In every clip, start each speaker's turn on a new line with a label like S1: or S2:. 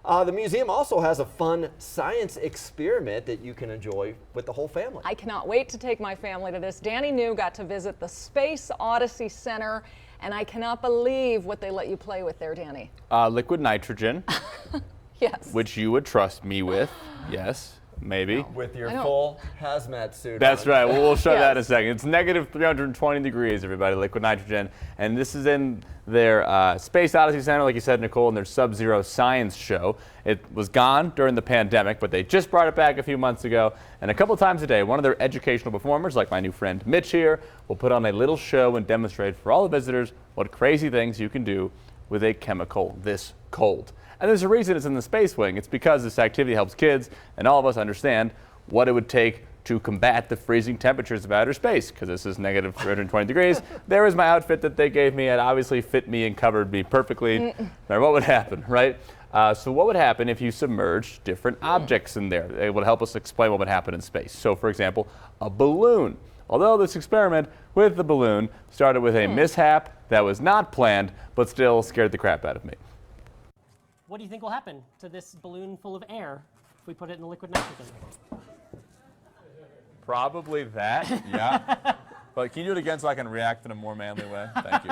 S1: The museum also has a fun science experiment that you can enjoy with the whole family.
S2: I cannot wait to take my family to this. Danny New got to visit the Space Odyssey Center, and I cannot believe what they let you play with there, Danny.
S3: Liquid nitrogen.
S2: Yes.
S3: Which you would trust me with. Yes, maybe.
S2: No.
S1: With your full hazmat suit
S3: That's
S1: on.
S3: right. Well, we'll show that in a second. It's negative 320 degrees, everybody, liquid nitrogen. And this is in their Space Odyssey Center, like you said, Nicole, in their Sub-Zero Science show. It was gone during the pandemic, but they just brought it back a few months ago. And a couple times a day, one of their educational performers, like my new friend Mitch here, will put on a little show and demonstrate for all the visitors what crazy things you can do with a chemical this cold. And there's a reason it's in the Space Wing. It's because this activity helps kids and all of us understand what it would take to combat the freezing temperatures of outer space, because this is negative 320 degrees. There is my outfit that they gave me. It obviously fit me and covered me perfectly. Now, what would happen, right? So what would happen if you submerged different objects in there? It would help us explain what would happen in space. So, for example, a balloon. Although this experiment with the balloon started with a mishap that was not planned, but still scared the crap out of me.
S4: What do you think will happen to this balloon full of air if we put it in liquid nitrogen?
S5: Probably that, yeah. But can you do it again so I can react in a more manly way? Thank you.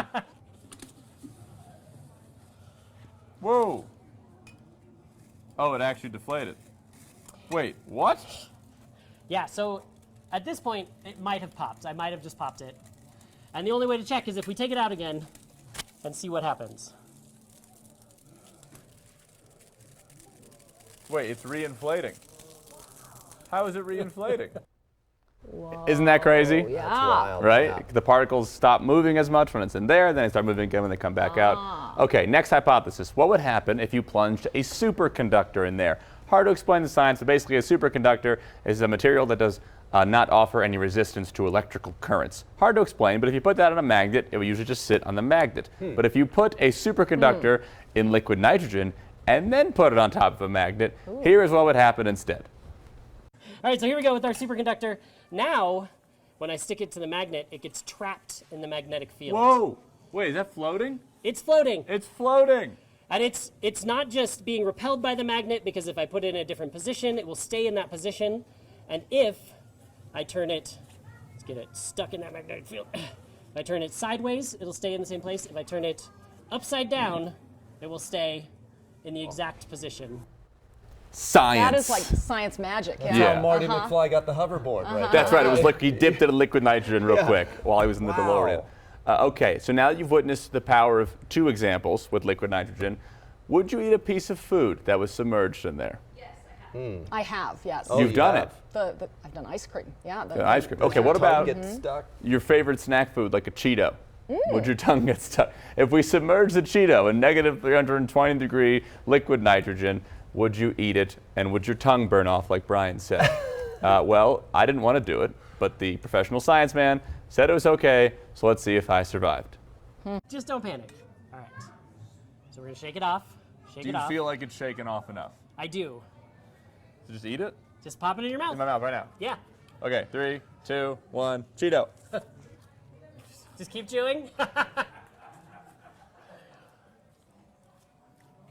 S5: Whoa. Oh, it actually deflated. Wait, what?
S4: Yeah, so at this point, it might have popped. I might have just popped it. And the only way to check is if we take it out again and see what happens.
S5: Wait, it's reinflating. How is it reinflating?
S3: Isn't that crazy?
S2: Yeah.
S1: That's wild.
S3: Right?
S1: Yeah.
S3: The particles stop moving as much when it's in there, then they start moving again when they come back out. Okay, next hypothesis. What would happen if you plunged a superconductor in there? Hard to explain the science, but basically a superconductor is a material that does not offer any resistance to electrical currents. Hard to explain, but if you put that on a magnet, it would usually just sit on the magnet. But if you put a superconductor in liquid nitrogen and then put it on top of a magnet, here is what would happen instead.
S4: All right, so here we go with our superconductor. Now, when I stick it to the magnet, it gets trapped in the magnetic field.
S5: Whoa! Wait, is that floating?
S4: It's floating.
S5: It's floating!
S4: And it's not just being repelled by the magnet, because if I put it in a different position, it will stay in that position. And if I turn it, let's get it stuck in that magnetic field. If I turn it sideways, it'll stay in the same place. If I turn it upside down, it will stay in the exact position.
S3: Science.
S2: That is like science magic.
S1: That's
S3: Yeah.
S1: how Marty McFly got the hoverboard, right?
S3: That's right. It was like he dipped it in liquid nitrogen real quick while he was in the DeLorean. Okay, so now that you've witnessed the power of two examples with liquid nitrogen, would you eat a piece of food that was submerged in there?
S2: Yes, I have. I have, yes.
S1: Oh,
S3: You've
S1: you
S3: done
S1: have.
S3: it.
S2: I've done ice cream. Yeah.
S3: Ice cream. Okay,
S1: Your
S3: what
S1: tongue
S3: about
S1: get stuck?
S3: your favorite snack food, like a Cheeto? Would your tongue get stuck? If we submerge the Cheeto in negative 320 degree liquid nitrogen, would you eat it, and would your tongue burn off like Brian said? Well, I didn't want to do it, but the professional science man said it was okay, so let's see if I survived.
S4: Just don't panic. All right. So we're going to shake it off. Shake
S5: Do
S4: it
S5: you
S4: off.
S5: feel like it's shaken off enough?
S4: I do.
S5: So just eat it?
S4: Just pop it in your mouth.
S5: In my mouth right now.
S4: Yeah.
S5: Okay, 3, 2, 1, Cheeto.
S4: Just keep chewing.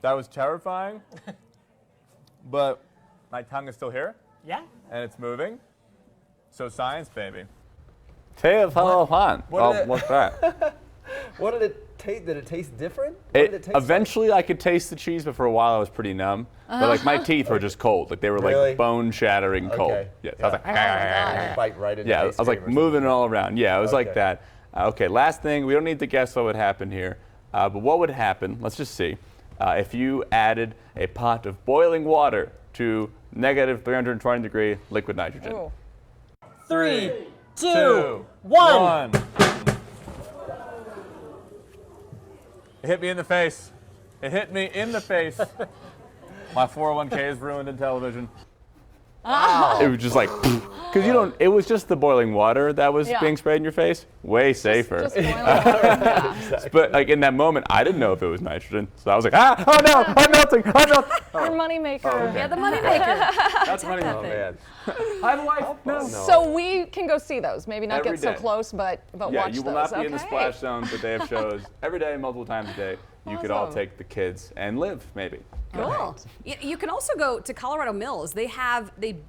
S5: That was terrifying, but my tongue is still here,
S4: Yeah.
S5: and it's moving. So science, baby.
S3: What?
S1: What did it-
S3: What's that?
S1: What did it taste? Did it taste different? What did it taste
S3: Eventually, I could taste the cheese, but for a while I was pretty numb. But like my teeth were just cold, like they were
S1: Really?
S3: like bone-shattering
S1: like?
S3: cold.
S1: Okay.
S3: Yeah, I was like,
S1: You bite right into
S3: yeah, I
S1: ice
S3: was like
S1: cream or
S3: moving it all around. Yeah, it was like
S1: Okay.
S3: that. Okay, last thing, we don't need to guess what would happen here, but what would happen? Let's just see. If you added a pot of boiling water to negative 320 degree liquid nitrogen.
S2: Ooh.
S4: 3, 2,
S5: 2,
S4: 1.
S5: It hit me in the face. It hit me in the face. My 401k is ruined in television.
S3: It was just like, because you don't, it was just the boiling water that was
S2: Yeah.
S3: being sprayed in your face. Way safer.
S2: Just boiling water. Yeah.
S3: But like in that moment, I didn't know if it was nitrogen. So I was like, ah, oh no, I'm melting, I'm melting.
S2: Your moneymaker.
S5: okay.
S6: Yeah, the moneymaker.
S5: That's money.
S1: Oh man.
S3: I have a wife. No.
S2: So we can go see those. Maybe not
S3: Every
S2: get so
S3: day.
S2: close, but
S3: Yeah,
S2: watch
S3: you will
S2: those.
S3: not be in the
S2: Okay.
S3: splash zone, but they have shows every day, multiple times a day. you could all
S2: Awesome.
S3: take the kids and live, maybe.
S6: Cool. You can also go to Colorado Mills. They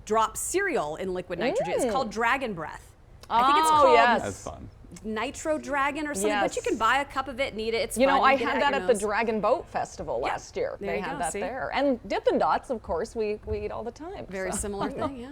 S6: drop cereal in liquid nitrogen. It's called Dragon Breath. I think it's
S2: Oh,
S6: called
S2: yes.
S3: That's fun.
S6: Nitro Dragon or something, but you
S2: Yes.
S6: can buy a cup of it and eat it. It's
S2: You know,
S6: fun.
S2: I
S6: get it
S2: had
S6: out
S2: that
S6: your
S2: at the
S6: nose.
S2: Dragon Boat Festival
S6: Yeah,
S2: last year.
S6: there
S2: They
S6: you
S2: had
S6: go,
S2: that
S6: see?
S2: there. And Dippin' Dots, of course, we eat all the time.
S6: Very
S2: so.
S6: similar thing, yeah.